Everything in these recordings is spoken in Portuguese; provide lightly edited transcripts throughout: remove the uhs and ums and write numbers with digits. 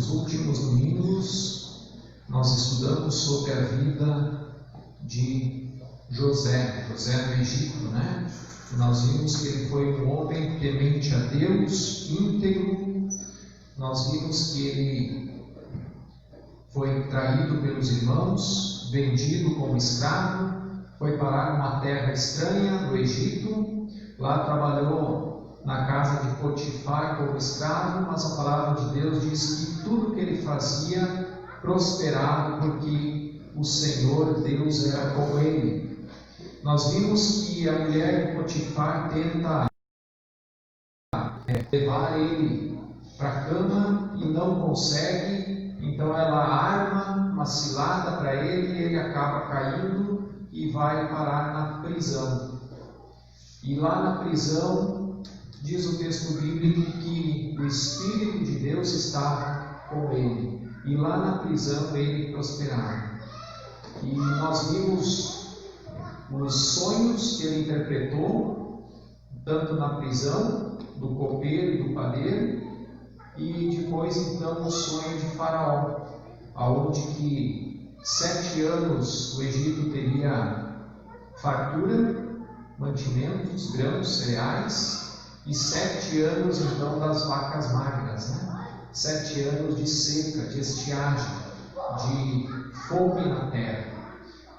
nos últimos domingos, nós estudamos sobre a vida de José do Egito, né? Nós vimos que ele foi um homem temente a Deus, íntegro. Nós vimos que ele foi traído pelos irmãos, vendido como escravo, foi parar numa terra estranha no Egito. Lá trabalhou na casa de Potifar como escravo, mas a palavra de Deus diz que tudo que ele fazia prosperava, porque o Senhor Deus era com ele. Nós vimos que a mulher de Potifar tenta levar ele para a cama e não consegue, então ela arma uma cilada para ele e ele acaba caindo e vai parar na prisão. E lá na prisão, diz o texto bíblico que o Espírito de Deus estava com ele, e lá na prisão ele prosperava. E nós vimos os sonhos que ele interpretou, tanto na prisão, do copeiro e do padeiro, e depois então o sonho de Faraó, aonde que 7 anos o Egito teria fartura, mantimentos, grãos, cereais, e 7 anos então das vacas magras, né? 7 anos de seca, de estiagem, de fome na terra.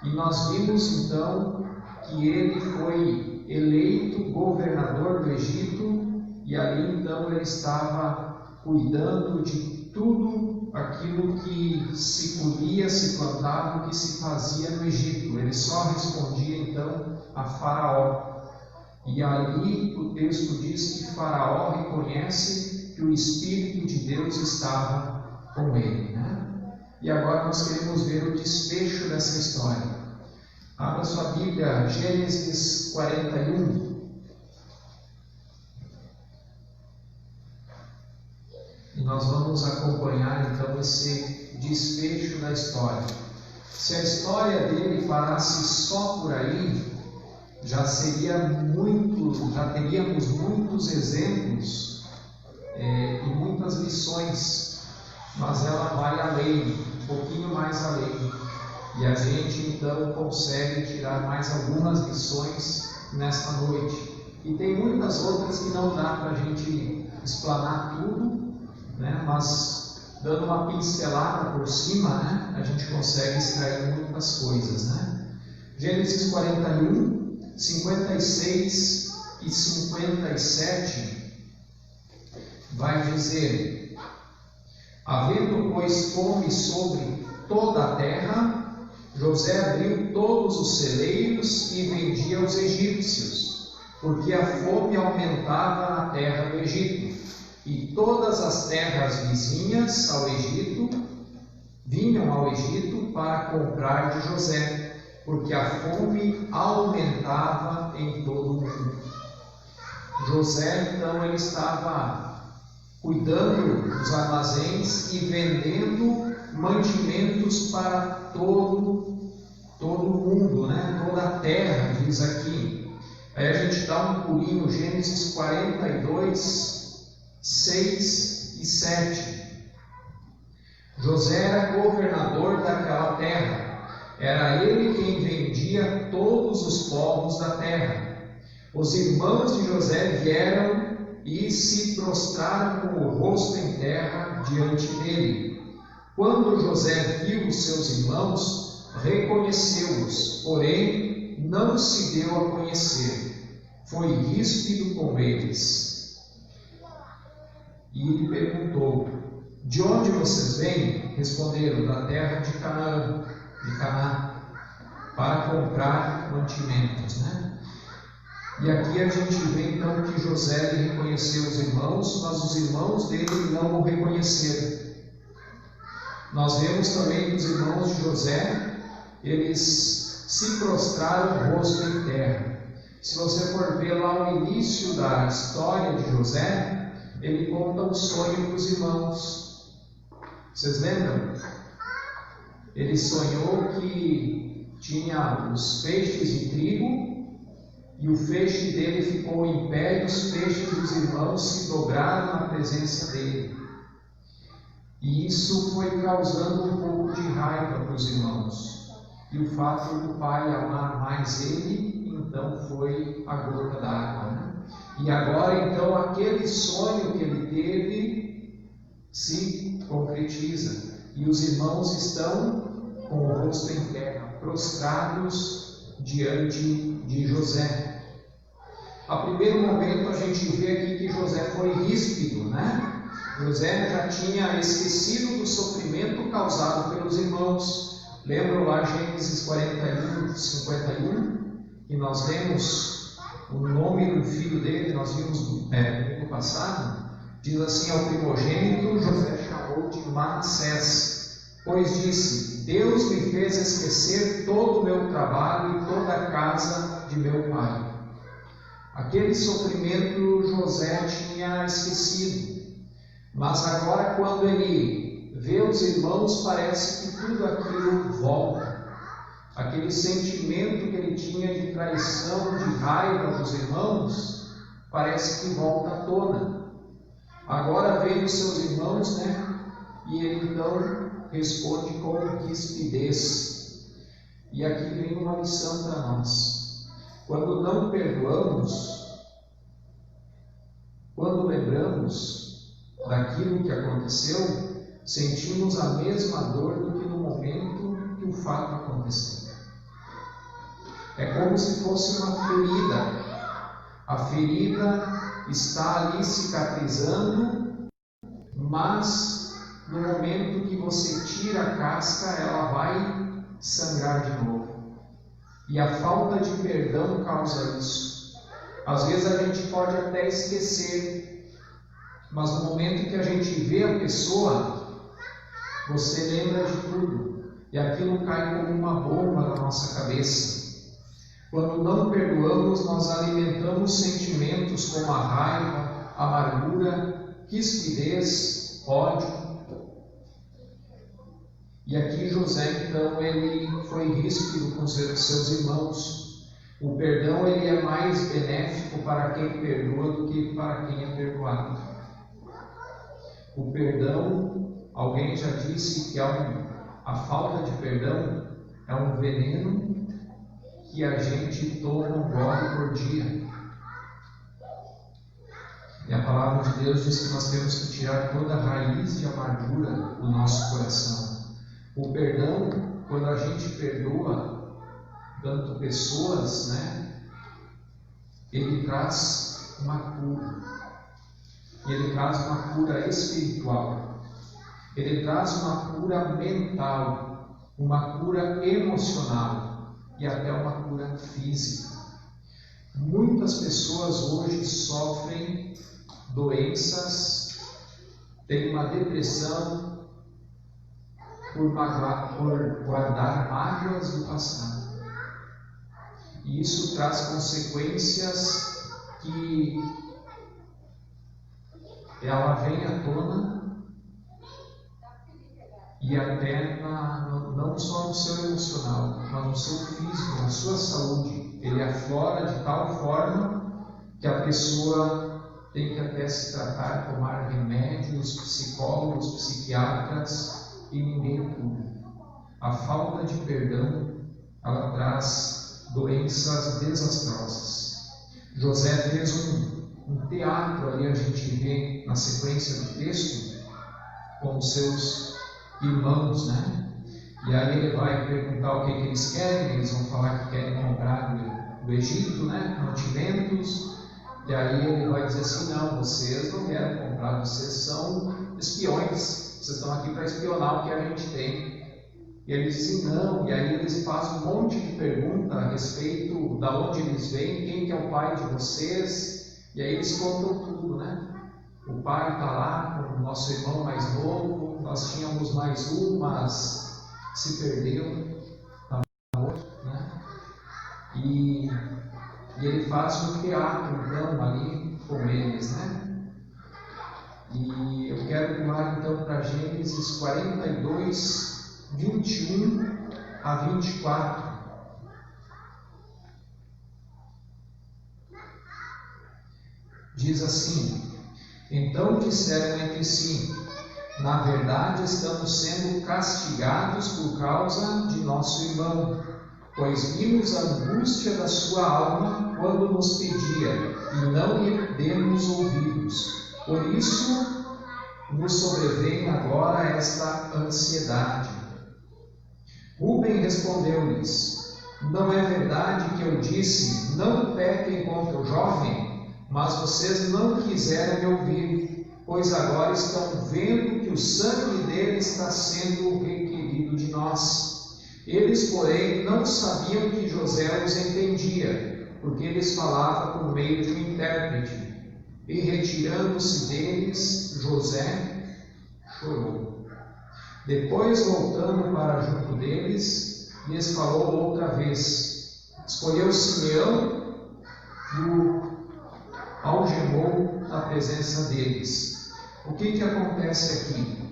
E nós vimos então que ele foi eleito governador do Egito, e ali então ele estava cuidando de tudo aquilo que se colhia, se plantava, que se fazia no Egito. Ele só respondia então a Faraó. E ali o texto diz que Faraó reconhece que o Espírito de Deus estava com ele, né? E agora nós queremos ver o desfecho dessa história. Abra sua Bíblia, Gênesis 41. E nós vamos acompanhar então esse desfecho da história. Se a história dele parasse só por aí, já teríamos muitos exemplos e muitas lições, mas ela vai além, um pouquinho mais além, e a gente então consegue tirar mais algumas lições nesta noite. E tem muitas outras que não dá para a gente explanar tudo, né? Mas dando uma pincelada por cima, né? A gente consegue extrair muitas coisas, né? Gênesis 41, 56 e 57 vai dizer: havendo, pois, fome sobre toda a terra, José abriu todos os celeiros e vendia aos egípcios, porque a fome aumentava na terra do Egito. E todas as terras vizinhas ao Egito vinham ao Egito para comprar de José, porque a fome aumentava em todo o mundo. José, então, ele estava cuidando dos armazéns e vendendo mantimentos para todo o mundo, né? Toda a terra, diz aqui. Aí a gente dá um pulinho, Gênesis 42, 6 e 7. José era governador daquela terra. Era ele quem vendia todos os povos da terra. Os irmãos de José vieram e se prostraram com o rosto em terra diante dele. Quando José viu os seus irmãos, reconheceu-os, porém não se deu a conhecer. Foi ríspido com eles. E ele perguntou: de onde vocês vêm? Responderam: da terra de Canaã, para comprar mantimentos, né? E aqui a gente vê então que José reconheceu os irmãos, mas os irmãos dele não o reconheceram. Nós vemos também que os irmãos de José, eles se prostraram o rosto em terra. Se você for ver lá o início da história de José, ele conta um sonho para os irmãos. Vocês lembram? Ele sonhou que tinha os feixes de trigo, e o feixe dele ficou em pé, e os feixes dos irmãos se dobraram na presença dele. E isso foi causando um pouco de raiva para os irmãos. E o fato do pai amar mais ele, então foi a gota d'água, né? E agora, então, aquele sonho que ele teve se concretiza. E os irmãos estão com o rosto em terra, prostrados diante de José. A primeiro momento a gente vê aqui que José foi ríspido, né? José já tinha esquecido do sofrimento causado pelos irmãos. Lembram lá Gênesis 41, 51? Que nós lemos o nome do filho dele, nós vimos no domingo passado. Diz assim: ao primogênito José chamou de Manassés, pois disse: Deus me fez esquecer todo o meu trabalho e toda a casa de meu pai. Aquele sofrimento José tinha esquecido. Mas agora, quando ele vê os irmãos, parece que tudo aquilo volta. Aquele sentimento que ele tinha de traição, de raiva dos irmãos, parece que volta à tona. Agora vem os seus irmãos, né? E ele então responde com rispidez. E aqui vem uma lição para nós. Quando não perdoamos, quando lembramos daquilo que aconteceu, sentimos a mesma dor do que no momento que o fato aconteceu. É como se fosse uma ferida. A ferida está ali cicatrizando, mas no momento que você tira a casca, ela vai sangrar de novo. E a falta de perdão causa isso. Às vezes a gente pode até esquecer, mas no momento que a gente vê a pessoa, você lembra de tudo. E aquilo cai como uma bomba na nossa cabeça. Quando não perdoamos, nós alimentamos sentimentos como a raiva, amargura, rispidez, ódio. E aqui José, então, ele foi ríspido com seus irmãos. O perdão, ele é mais benéfico para quem perdoa do que para quem é perdoado. O perdão, alguém já disse que a falta de perdão é um veneno que a gente toma um gole por dia. E a palavra de Deus diz que nós temos que tirar toda a raiz de amargura do nosso coração. O perdão, quando a gente perdoa tanto pessoas, né, ele traz uma cura. Ele traz uma cura espiritual. Ele traz uma cura mental, uma cura emocional e até uma cura física. Muitas pessoas hoje sofrem doenças, têm uma depressão por guardar mágoas do passado. E isso traz consequências que ela vem à tona e até não só no seu emocional, mas no seu físico, na sua saúde. Ele aflora de tal forma que a pessoa tem que até se tratar, tomar remédios, psicólogos, psiquiatras, e ninguém cura. A falta de perdão, ela traz doenças desastrosas. José fez um teatro ali, a gente vê na sequência do texto, com os seus irmãos, né? E aí ele vai perguntar o que eles querem. Eles vão falar que querem comprar do Egito, né? Mantimentos. E aí ele vai dizer assim: não, vocês não querem comprar, vocês são espiões, vocês estão aqui para espionar o que a gente tem. E eles dizem não, e aí eles fazem um monte de perguntas a respeito de onde eles vêm, quem que é o pai de vocês. E aí eles contam tudo, né? O pai está lá com o nosso irmão mais novo, nós tínhamos mais um, mas se perdeu, está morto, né? E ele faz um teatro, então, ali com eles, né? E eu quero pular, então, para Gênesis 42, 21 a 24. Diz assim: então disseram entre si: Na verdade, estamos sendo castigados por causa de nosso irmão, pois vimos a angústia da sua alma quando nos pedia, e não lhe demos ouvidos. Por isso, nos sobrevém agora esta ansiedade. Rubem respondeu-lhes: não é verdade que eu disse, não pequem contra o jovem? Mas vocês não quiseram me ouvir, pois agora estão vendo que o sangue dele está sendo requerido de nós. Eles, porém, não sabiam que José os entendia, porque eles falavam por meio de um intérprete. E retirando-se deles, José chorou. Depois, voltando para junto deles, lhes falou outra vez. Escolheu Simeão e o algemou na presença deles. O que acontece aqui?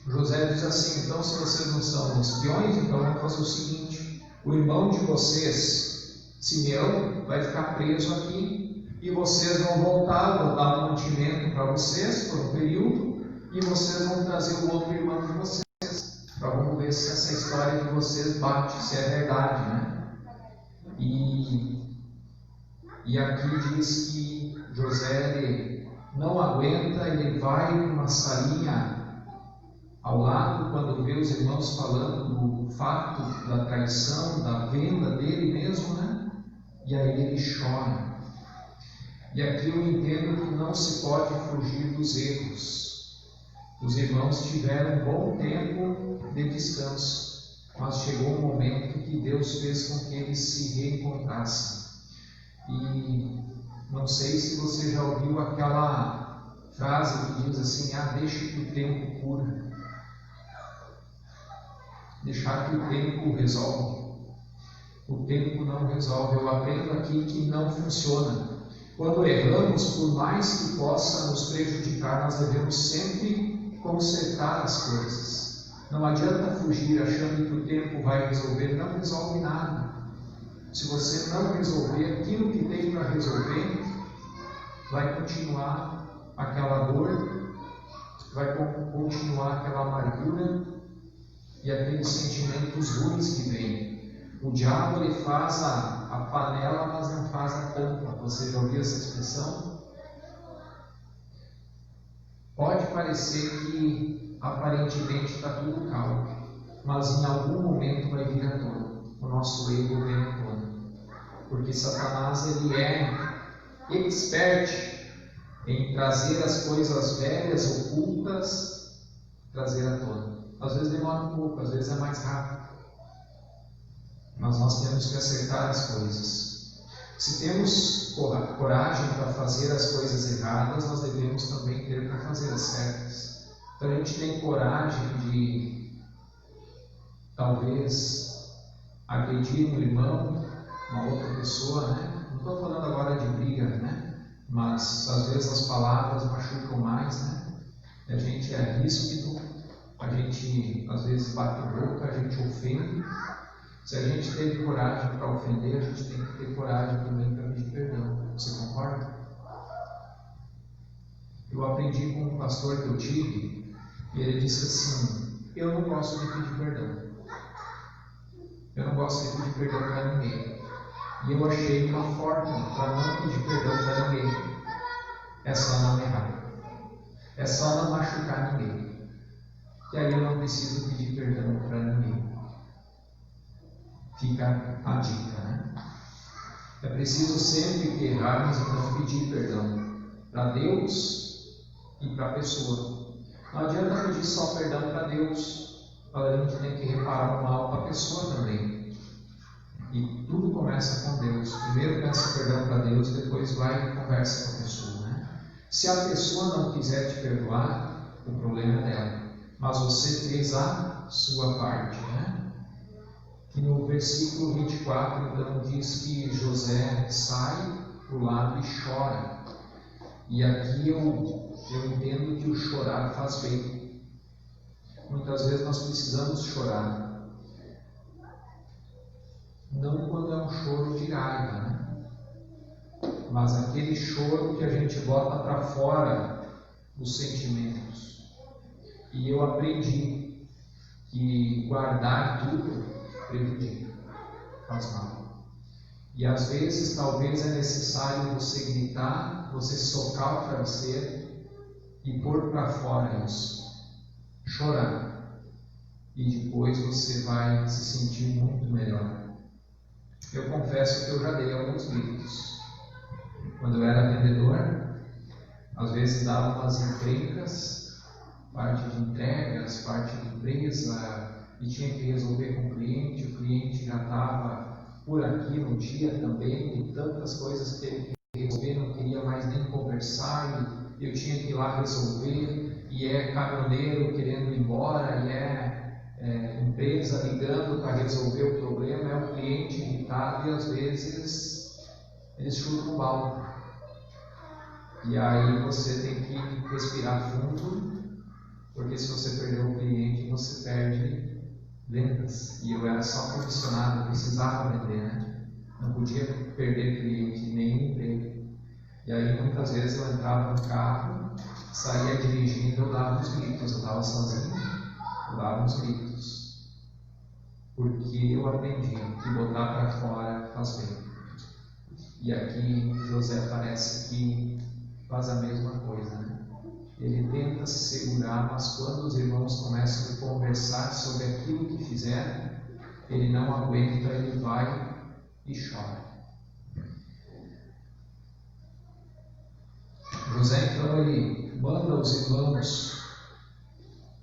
José diz assim: então, se vocês não são espiões, então vamos fazer o seguinte: o irmão de vocês, Simeão, vai ficar preso aqui, e vocês vão voltar, vou dar mantimento para vocês por um período, e vocês vão trazer o outro irmão de vocês, para vamos ver se essa história de vocês bate, se é verdade, né? E aqui diz que José ele não aguenta, ele vai para uma salinha ao lado, quando vê os irmãos falando do fato da traição, da venda dele mesmo, né? E aí ele chora. E aqui eu entendo que não se pode fugir dos erros. Os irmãos tiveram um bom tempo de descanso, mas chegou um momento que Deus fez com que eles se reencontrassem. E não sei se você já ouviu aquela frase que diz assim: deixa que o tempo cura. Deixar que o tempo resolve. O tempo não resolve. Eu aprendo aqui que não funciona. Quando erramos, por mais que possa nos prejudicar, nós devemos sempre consertar as coisas. Não adianta fugir achando que o tempo vai resolver. Não resolve nada. Se você não resolver aquilo que tem para resolver, vai continuar aquela dor, vai continuar aquela amargura e aqueles sentimentos ruins que vêm. O diabo ele faz a panela, mas não faz a tampa. Você já ouviu essa expressão? Pode parecer que aparentemente está tudo calmo, mas em algum momento vai vir à tona. O nosso ego vem à tona, porque Satanás ele é expert em trazer as coisas velhas, ocultas, trazer à tona. Às vezes demora um pouco, às vezes é mais rápido, mas nós temos que acertar as coisas. Se temos coragem para fazer as coisas erradas, nós devemos também ter para fazer as certas. Então a gente tem coragem de talvez agredir um irmão, uma outra pessoa, né? Não estou falando agora de briga, né? Mas às vezes as palavras machucam mais, né? A gente é ríspido, a gente às vezes bate boca, a gente ofende. Se a gente teve coragem para ofender, a gente tem que ter coragem também para pedir perdão. Você concorda? Eu aprendi com um pastor que eu tive, e ele disse assim: eu não gosto de pedir perdão. Eu não gosto de pedir perdão para ninguém. E eu achei uma forma para não pedir perdão para ninguém. É só não errar. É só não machucar ninguém. E aí eu não preciso pedir perdão para ninguém. Fica a dica, né? É preciso sempre que errarmos, então pedir perdão para Deus e para a pessoa. Não adianta pedir só perdão para Deus, a gente tem que reparar o mal para a pessoa também. E tudo começa com Deus. Primeiro peça perdão para Deus, depois vai e conversa com a pessoa, né? Se a pessoa não quiser te perdoar, o problema é dela. Mas você fez a sua parte, né? E no versículo 24, então, diz que José sai para o lado e chora. E aqui eu entendo que o chorar faz bem. Muitas vezes nós precisamos chorar. Não quando é um choro de raiva, né? Mas aquele choro que a gente bota para fora os sentimentos. E eu aprendi que guardar tudo prejudica, faz mal. E às vezes, talvez é necessário você gritar, você socar o travesseiro e pôr para fora isso, chorar. E depois você vai se sentir muito melhor. Eu confesso que eu já dei alguns gritos. Quando eu era vendedor, às vezes dava umas encrencas, parte de entregas, parte de empresa, e tinha que resolver com o cliente já estava por aqui no dia também, e tantas coisas que ele queria resolver, não queria mais nem conversar, e eu tinha que ir lá resolver, e é caminhoneiro querendo ir embora, e empresa ligando para resolver o problema, é um cliente irritado, e às vezes eles chutam o balde. E aí você tem que respirar fundo, porque se você perder o cliente, você perde vendas. E eu era só profissional, eu precisava vender, né? Não podia perder cliente, nem emprego. E aí muitas vezes eu entrava no carro, saía dirigindo, eu dava uns gritos, eu estava sozinho, eu dava uns gritos. Porque eu aprendi que botar para fora faz bem. E aqui José parece que faz a mesma coisa, né? Ele tenta se segurar, mas quando os irmãos começam a conversar sobre aquilo que fizeram, ele não aguenta, ele vai e chora. José então ele manda os irmãos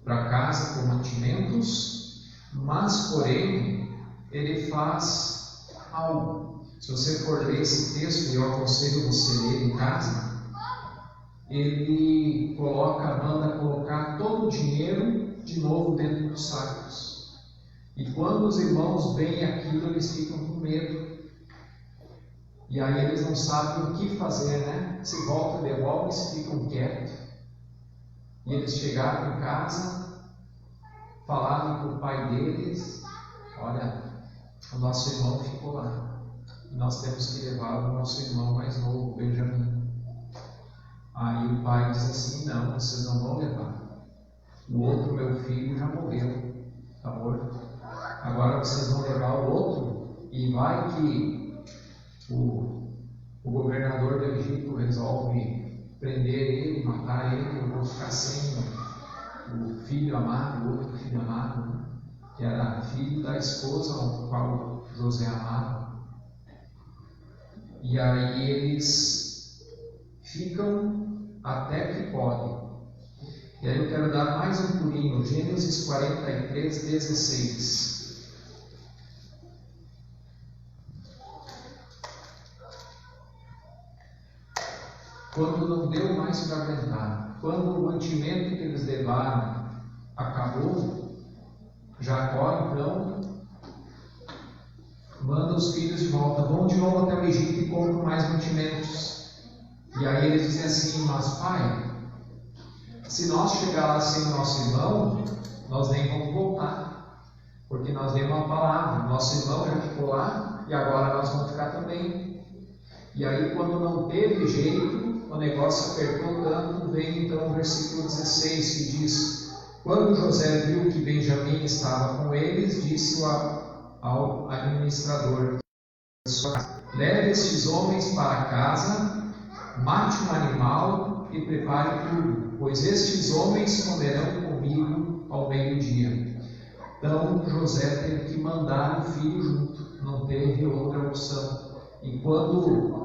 para casa com mantimentos, mas porém ele faz algo. Se você for ler esse texto, e eu aconselho você ler em casa, ele manda colocar todo o dinheiro de novo dentro dos sacos. E quando os irmãos veem aquilo, eles ficam com medo. E aí eles não sabem o que fazer, né? Se volta, devolve, se ficam quietos. E eles chegaram em casa, falaram para o pai deles: olha, o nosso irmão ficou lá. Nós temos que levar o nosso irmão mais novo, Benjamim. Aí o pai diz assim: não, vocês não vão levar. O outro, meu filho, já morreu, está morto. Agora vocês vão levar o outro, e vai que o governador do Egito resolve prender ele, matar ele, eu vou ficar sem o filho amado, o outro filho amado, né? Que era filho da esposa ao qual José amava. E aí eles ficam até que podem. E aí eu quero dar mais um pulinho, Gênesis 43, 16. Quando não deu mais para aguentar, quando o mantimento que eles levaram acabou, Jacó então manda os filhos de volta, vão de novo até o Egito e compram mais mantimentos. E aí eles dizem assim: mas pai, se nós chegar lá sem o nosso irmão, nós nem vamos voltar, porque nós demos uma palavra, nosso irmão já ficou lá e agora nós vamos ficar também. E aí, quando não teve jeito, o negócio apertou tanto, vem então o versículo 16 que diz: quando José viu que Benjamim estava com eles, disse ao administrador: leve estes homens para casa, mate um animal e prepare tudo, pois estes homens comerão comigo ao meio-dia. Então José teve que mandar o filho junto, não teve outra opção. E quando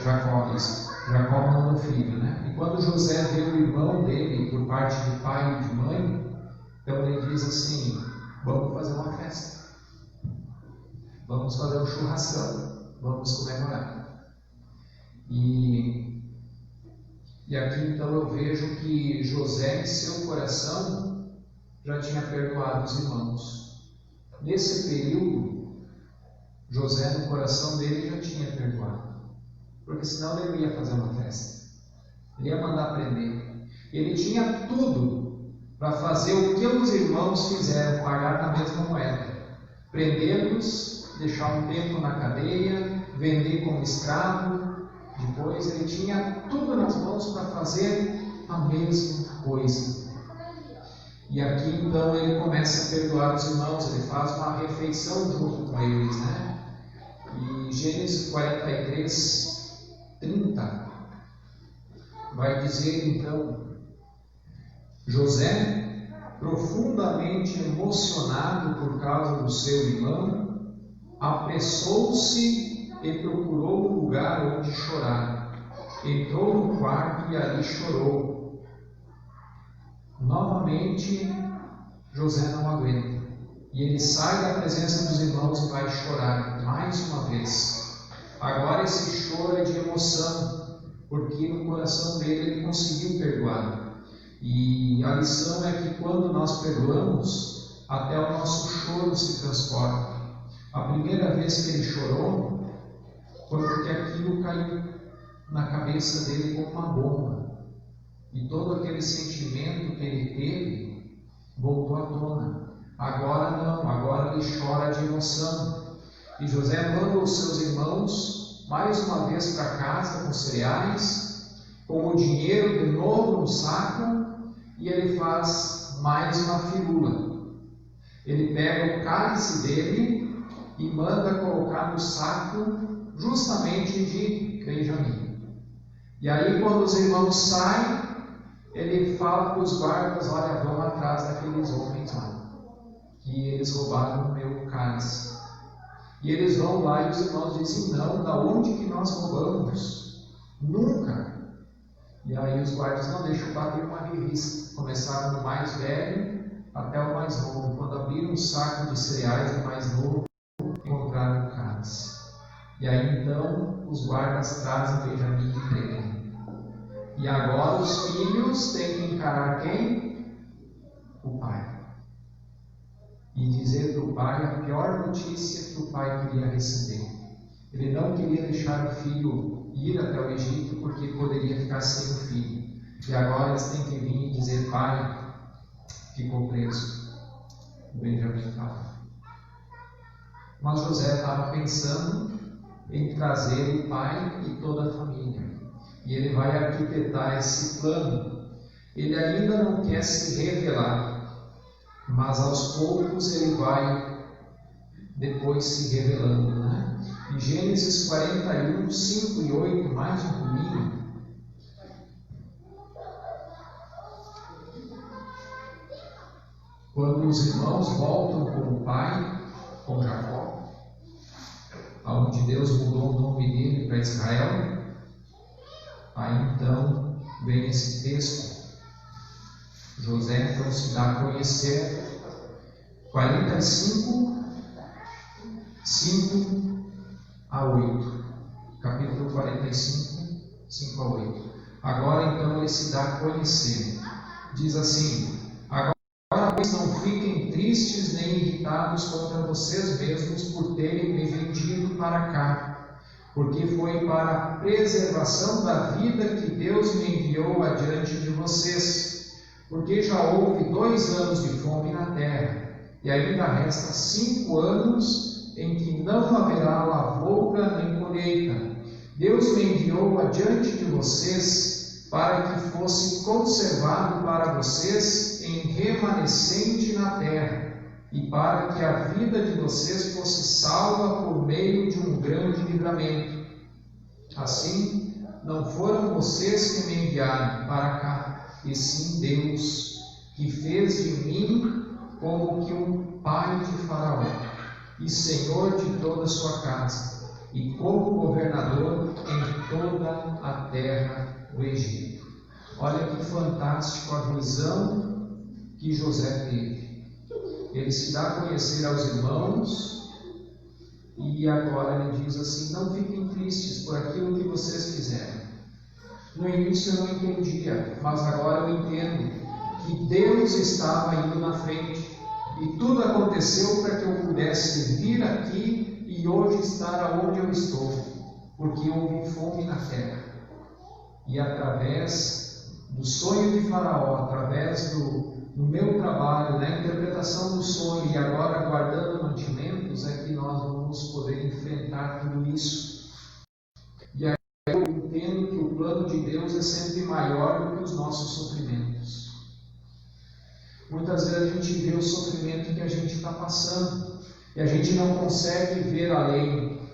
Jacó manda o filho, né? E quando José vê o irmão dele por parte de pai e de mãe, então ele diz assim: vamos fazer uma festa, vamos fazer um churrascão, vamos comemorar. E aqui então eu vejo que José, em seu coração, já tinha perdoado os irmãos. Nesse período, José, no coração dele, já tinha perdoado. Porque senão ele ia fazer uma festa, ele ia mandar prender. Ele tinha tudo para fazer o que os irmãos fizeram, pagar na mesma moeda: prendê-los, deixar um tempo na cadeia, vender como escravo. Depois ele tinha tudo nas mãos para fazer a mesma coisa. E aqui então ele começa a perdoar os irmãos, ele faz uma refeição junto com eles, né? E Gênesis 43, 30 vai dizer então: José, profundamente emocionado por causa do seu irmão, apressou-se e procurou um lugar onde chorar. Entrou no quarto e ali chorou. Novamente, José não aguenta. E ele sai da presença dos irmãos e vai chorar mais uma vez. Agora esse choro é de emoção, porque no coração dele ele conseguiu perdoar. E a lição é que quando nós perdoamos, até o nosso choro se transforma. A primeira vez que ele chorou foi porque aquilo caiu na cabeça dele como uma bomba. E todo aquele sentimento que ele teve voltou à tona. Agora não, agora ele chora de emoção. E José manda os seus irmãos mais uma vez para casa com cereais, com o dinheiro de novo no saco, e ele faz mais uma firula. Ele pega o cálice dele e manda colocar no saco justamente de Benjamim. E aí quando os irmãos saem, ele fala para os guardas: olha, vão atrás daqueles homens lá, que eles roubaram o meu cálice. E eles vão lá e os irmãos dizem: não, da onde que nós roubamos? Nunca. E aí os guardas não deixam bater uma revista. Começaram do mais velho até o mais novo. Quando abriram um saco de cereais do mais novo, encontraram o cálice. E aí então os guardas trazem Benjamim de prendem. E agora os filhos têm que encarar quem? O pai. E dizer para o pai a pior notícia que o pai queria receber. Ele não queria deixar o filho ir até o Egito porque poderia ficar sem o filho. E agora eles têm que vir e dizer: pai, ficou preso. O Benjamim estava. Mas José estava pensando em trazer o pai e toda a família. E ele vai arquitetar esse plano. Ele ainda não quer se revelar, mas aos poucos ele vai depois se revelando, né? Em Gênesis 41, 5 e 8, mais um pouquinho. Quando os irmãos voltam com o pai, com Jacó, onde Deus mudou o nome dele para Israel, aí então vem esse texto. José então se dá a conhecer. 45, 5 a 8. Capítulo 45, 5 a 8. Agora então ele se dá a conhecer. Diz assim: agora pois não fiquem tristes nem irritados contra vocês mesmos por terem me vendido para cá, porque foi para a preservação da vida que Deus me enviou adiante de vocês, porque já houve 2 anos de fome na terra, e ainda resta 5 anos em que não haverá lavoura nem colheita. Deus me enviou adiante de vocês para que fosse conservado para vocês em remanescente na terra, e para que a vida de vocês fosse salva por meio de um grande livramento. Assim, não foram vocês que me enviaram para cá, e sim Deus, que fez de mim como que um pai de Faraó, e senhor de toda a sua casa, e como governador em toda a terra do Egito. Olha que fantástico a visão que José teve. Ele se dá a conhecer aos irmãos e agora ele diz assim: não fiquem tristes por aquilo que vocês fizeram. No início eu não entendia, mas agora eu entendo que Deus estava indo na frente e tudo aconteceu para que eu pudesse vir aqui e hoje estar onde eu estou, porque houve fome na terra. E através do sonho de Faraó, através do meu trabalho, da interpretação do sonho e agora guardando mantimentos, é que nós vamos poder enfrentar tudo isso. E aí eu entendo que o plano de Deus é sempre maior do que os nossos sofrimentos. Muitas vezes a gente vê o sofrimento que a gente está passando e a gente não consegue ver além.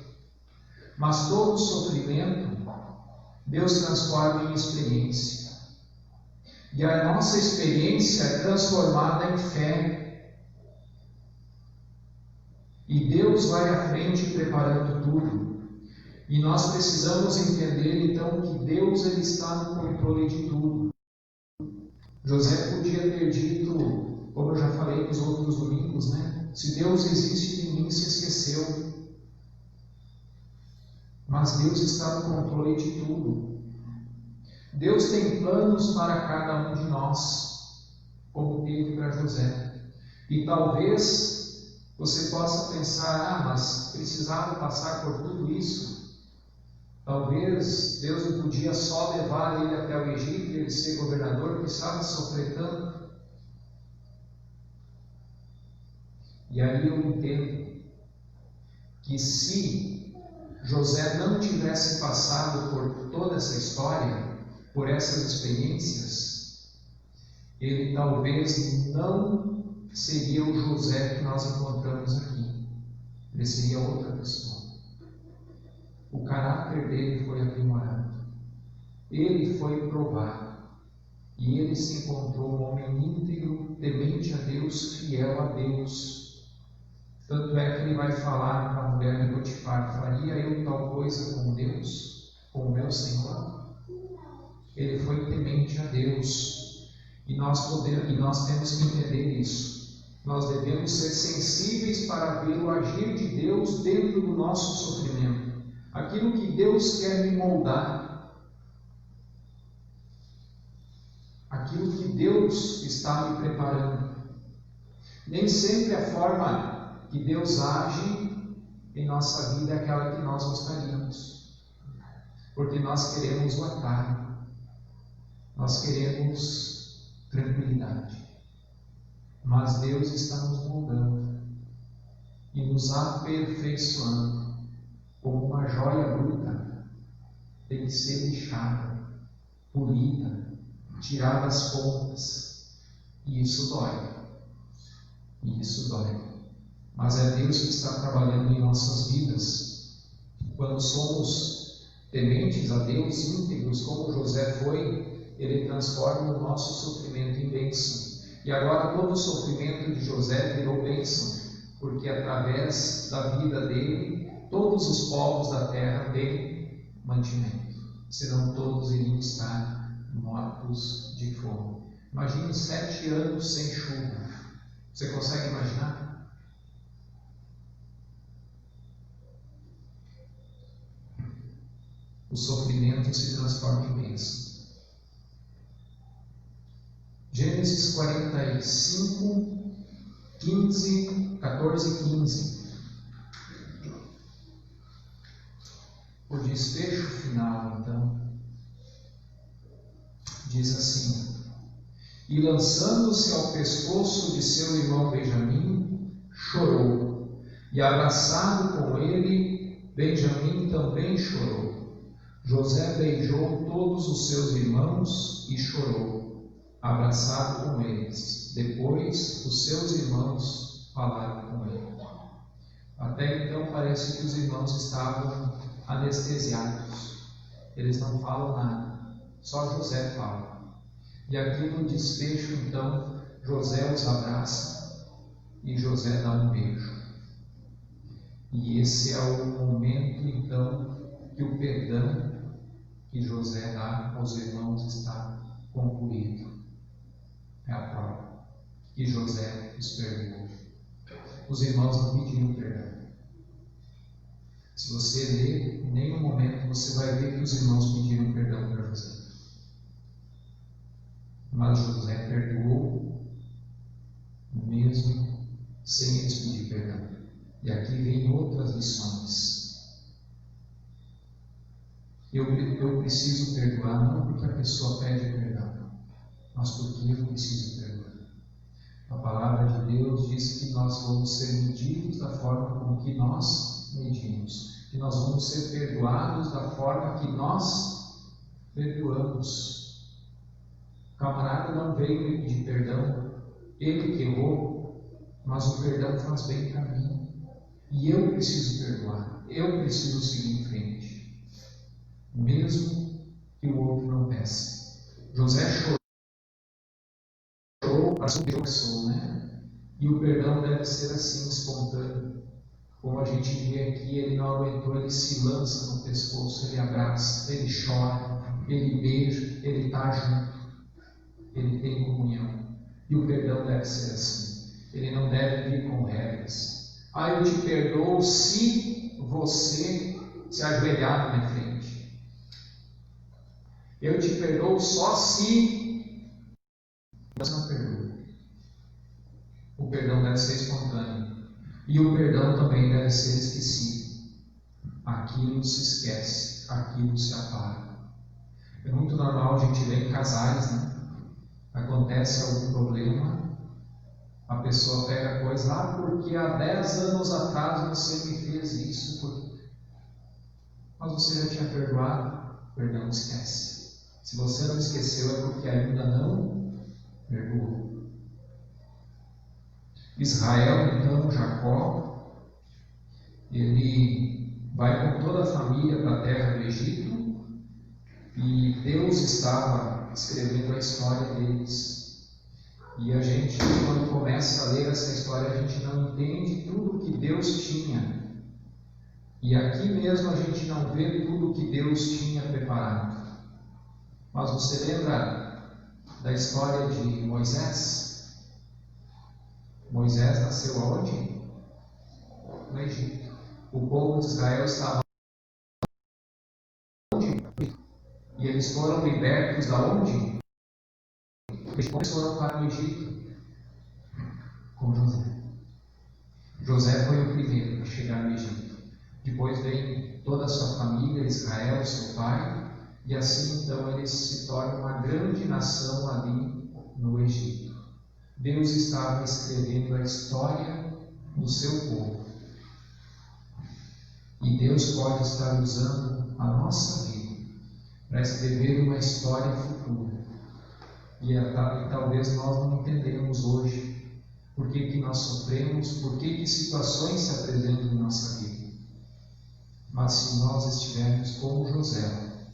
Mas todo sofrimento Deus transforma em experiência. E a nossa experiência é transformada em fé. E Deus vai à frente preparando tudo. E nós precisamos entender então que Deus ele está no controle de tudo. José podia ter dito, como eu já falei nos outros domingos, né? Se Deus existe, de mim se esqueceu. Mas Deus está no controle de tudo. Deus tem planos para cada um de nós, como teve para José. E talvez você possa pensar, mas precisava passar por tudo isso? Talvez Deus não podia só levar ele até o Egito e ele ser governador, precisava sofrer tanto. E aí eu entendo que se José não tivesse passado por toda essa história, por essas experiências, ele talvez não seria o José que nós encontramos aqui. Ele seria outra pessoa. O caráter dele foi aprimorado. Ele foi provado. E ele se encontrou um homem íntegro, temente a Deus, fiel a Deus. Tanto é que ele vai falar para a mulher de Potifar: faria eu tal coisa com Deus, com o meu Senhor? Ele foi temente a Deus. E nós temos que entender isso. Nós devemos ser sensíveis para ver o agir de Deus dentro do nosso sofrimento. Aquilo que Deus quer me moldar. Aquilo que Deus está me preparando. Nem sempre a forma que Deus age em nossa vida é aquela que nós gostaríamos. Porque nós queremos o atalho. Nós queremos tranquilidade. Mas Deus está nos moldando e nos aperfeiçoando. Como uma joia bruta, tem que ser lixada, polida, tirada as pontas. E isso dói. E isso dói. Mas é Deus que está trabalhando em nossas vidas. Quando somos tementes a Deus, íntegros, como José foi, ele transforma o nosso sofrimento em bênção. E agora todo o sofrimento de José virou bênção, porque através da vida dele, todos os povos da terra têm mantimento, senão todos iriam estar mortos de fome. Imagine 7 anos sem chuva. Você consegue imaginar? O sofrimento se transforma em bênção. Gênesis 45, 14 e 15. O desfecho final, então, diz assim: e lançando-se ao pescoço de seu irmão Benjamim, chorou, e abraçado com ele, Benjamim também chorou. José beijou todos os seus irmãos e chorou, abraçado com eles. Depois, os seus irmãos falaram com ele. Até então parece que os irmãos estavam anestesiados. Eles não falam nada, só José fala. E aqui no desfecho, então, José os abraça e José dá um beijo. E esse é o momento, então, que o perdão que José dá aos irmãos está concluído. É a prova que José os perdoou. Os irmãos não pediram perdão. Se você ler, em nenhum momento você vai ver que os irmãos pediram perdão para José. Mas José perdoou, mesmo sem eles pedir perdão. E aqui vem outras lições. Eu preciso perdoar não porque a pessoa pede perdão, mas porque eu preciso perdoar. A palavra de Deus diz que nós vamos ser medidos da forma como que nós medimos, que nós vamos ser perdoados da forma que nós perdoamos. O camarada não veio me pedir perdão, ele que errou, mas o perdão faz bem para mim. E eu preciso perdoar, eu preciso seguir em frente, mesmo que o outro não peça. José chorou para subir a pessoa, né? E o perdão deve ser assim, espontâneo. Como a gente vê aqui, ele não aguentou, ele se lança no pescoço, ele abraça, ele chora, ele beija, ele está junto, ele tem comunhão. E o perdão deve ser assim, ele não deve vir com regras. Eu te perdoo se você se ajoelhar na minha frente. Eu te perdoo só se você não perdoa. O perdão deve ser espontâneo. E o perdão também deve ser esquecido. Aquilo se esquece, aquilo se apaga. É muito normal a gente ver em casais, né? Acontece algum problema, a pessoa pega a coisa, porque há 10 anos atrás você me fez isso, mas você já tinha perdoado. Perdão esquece. Se você não esqueceu, é porque ainda não perdoou. Israel, então, Jacó, ele vai com toda a família para a terra do Egito, e Deus estava escrevendo a história deles. E a gente, quando começa a ler essa história, a gente não entende tudo que Deus tinha. E aqui mesmo a gente não vê tudo que Deus tinha preparado. Mas você lembra da história de Moisés? Moisés nasceu aonde? No Egito. O povo de Israel estava onde? E eles foram libertos da onde? Eles foram para o Egito com José. José foi o primeiro a chegar no Egito. Depois vem toda a sua família, Israel, seu pai, e assim então eles se tornam uma grande nação ali no Egito. Deus estava escrevendo a história do seu povo. E Deus pode estar usando a nossa vida para escrever uma história futura. E talvez nós não entendemos hoje por que nós sofremos, por que situações se apresentam em nossa vida. Mas se nós estivermos como José,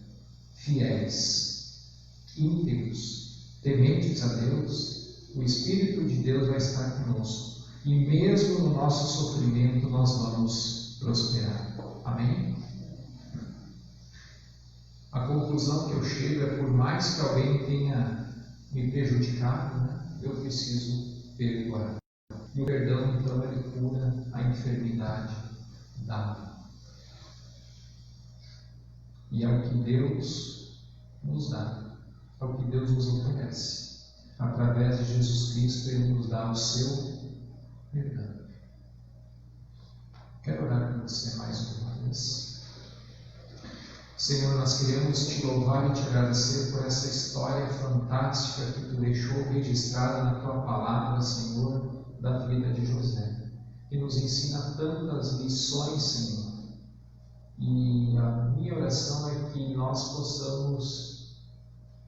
fiéis, íntegros, tementes a Deus, o Espírito de Deus vai estar conosco. E mesmo no nosso sofrimento nós vamos prosperar. Amém? A conclusão que eu chego é: por mais que alguém tenha me prejudicado, eu preciso perdoar. E o perdão, então, ele cura a enfermidade da alma. E é o que Deus nos dá, é o que Deus nos oferece. Através de Jesus Cristo, Ele nos dá o seu perdão. Quero orar por você mais uma vez. Senhor, nós queremos te louvar e te agradecer por essa história fantástica que tu deixou registrada na tua palavra, Senhor, da vida de José, que nos ensina tantas lições, Senhor. E a minha oração é que nós possamos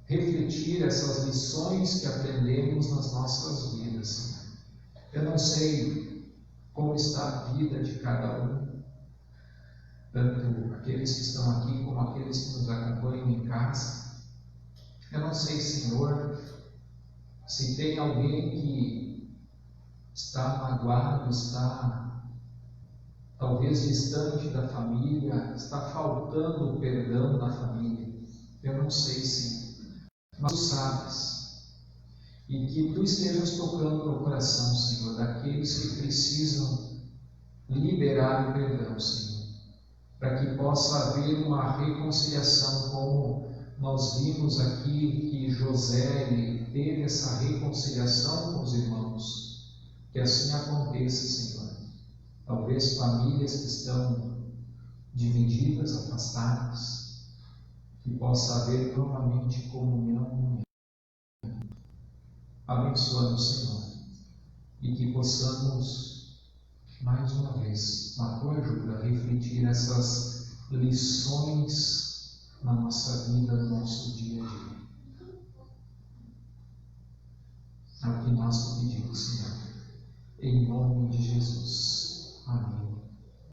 refletir essas lições que aprendemos nas nossas vidas, Senhor. Eu não sei como está a vida de cada um, tanto aqueles que estão aqui como aqueles que nos acompanham em casa. Eu não sei, Senhor, se tem alguém que está magoado, está talvez distante da família, está faltando o perdão da família. Eu não sei, Senhor, mas tu sabes. E que tu estejas tocando no coração, Senhor, daqueles que precisam liberar o perdão, Senhor, para que possa haver uma reconciliação, como nós vimos aqui que José teve essa reconciliação com os irmãos. Que assim aconteça, Senhor. Talvez famílias que estão divididas, afastadas, que possa haver novamente comunhão. Abençoa-nos, Senhor, e que possamos, mais uma vez, com a tua ajuda, refletir essas lições na nossa vida, no nosso dia a dia. É o que nós te pedimos, Senhor. Em nome de Jesus.